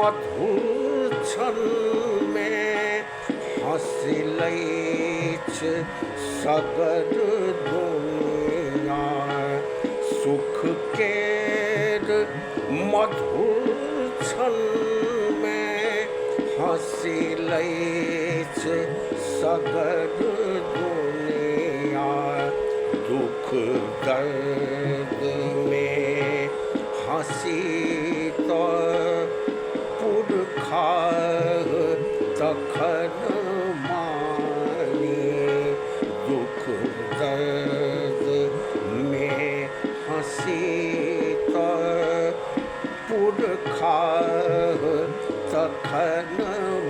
मधुर क्षण में हंसी लैछ सगर दुनिया सुख केर मधुर क्षण में हंसी लैछ सगर दुनिया दुख दर्द में हंसी तो पुरखा तखन मानी दुख दर्द में हंसी तो पुरखा तखन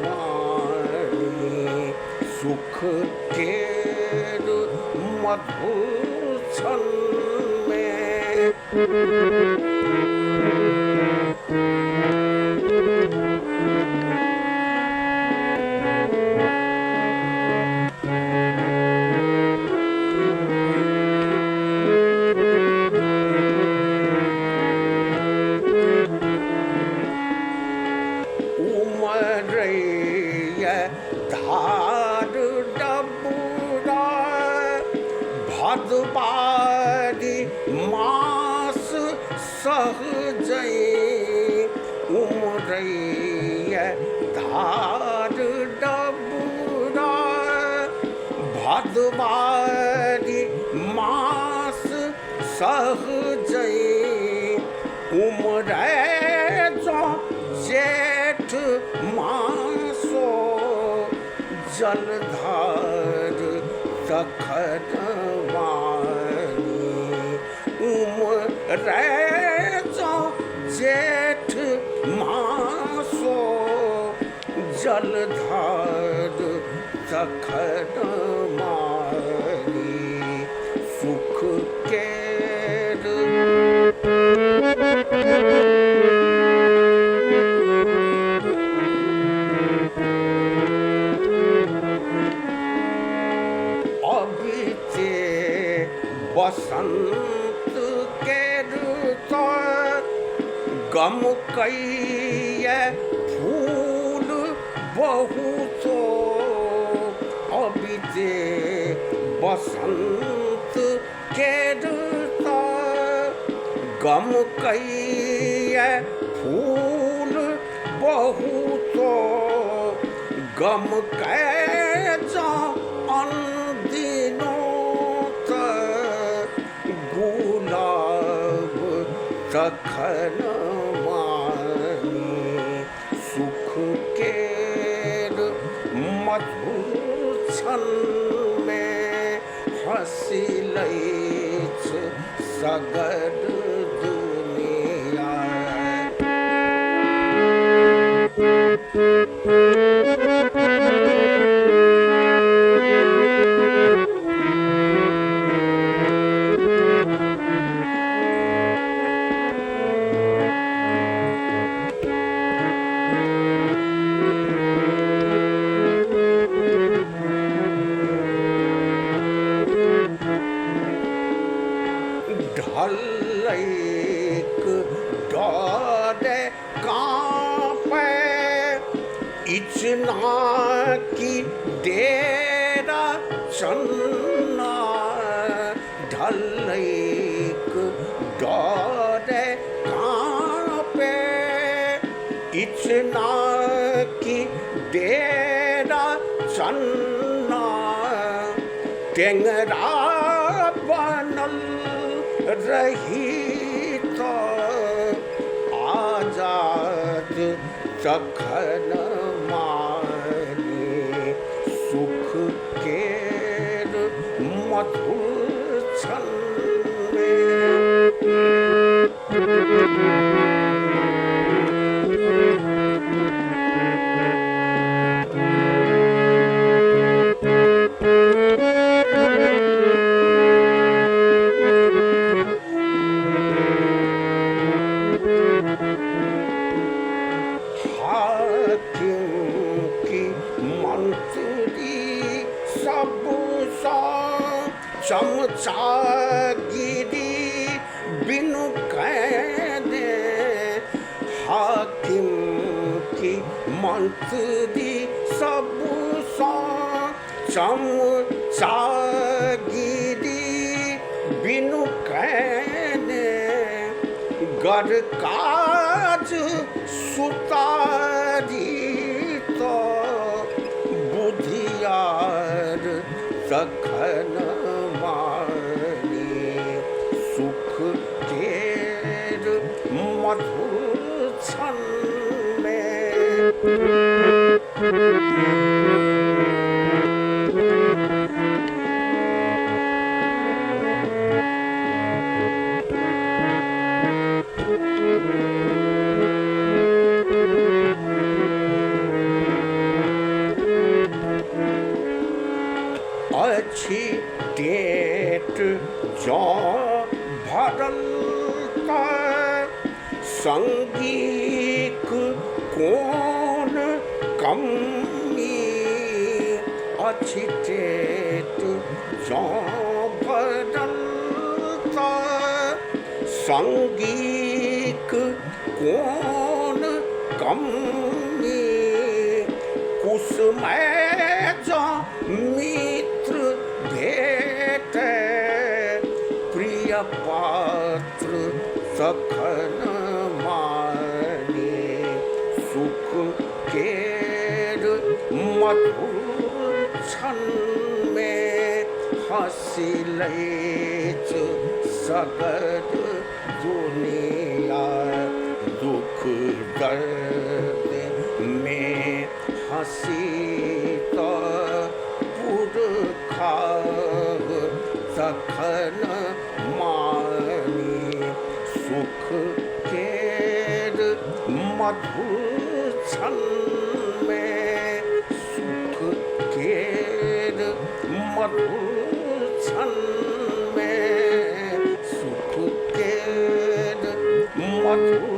मानी सुख के मधुर क्षण में धार डबूरा भदबारी मास सहजई उमरैया धार डबूरा भदबारी मास सहजई उमरै जो जेठ मासो जलधार तखन वानी उमरै जो जेठ मासो जलधार तखन वानी सुख केर बसंत के ऋतु गम कइए फूल बहुतो अभी जे बसंत के ऋतु गम कइए फूल बहुतो गम कै जो अनदिनो गुलाब तखन मानी सुख केर मधुर क्षण में हंसी लैछ सगर दुनिया ढलैक डरे कांपे इचना की डेरा चन्ना ढलैक डरे कांपे इचना की डेरा चन्ना टेंगरा बनल रही तो आजाद तखन मानी सुख केर मधुर क्षण चमचागिरी बिनु कहने हाकिम मंत्री सब सौ चमचागिरी बिनु कहने गर काज सुतारी तो बुधियार सखन मानी सुख केर मधुर क्षण में। अच्छी डेट जो भरल संगीत कौन कमी अच्छी डेट जो भरल संगीत कौन कमी कुसुमै जो मित्र भेटे प्रिय पात्र सखन माने सुख केर मधुर क्षण में हंसी लैच सगद दुनिया दुख दर्द में हंसी तो पुरखा सखन मानी सुख केर मधुर क्षण में सुख केर मधुर क्षण में सुख केर मधुर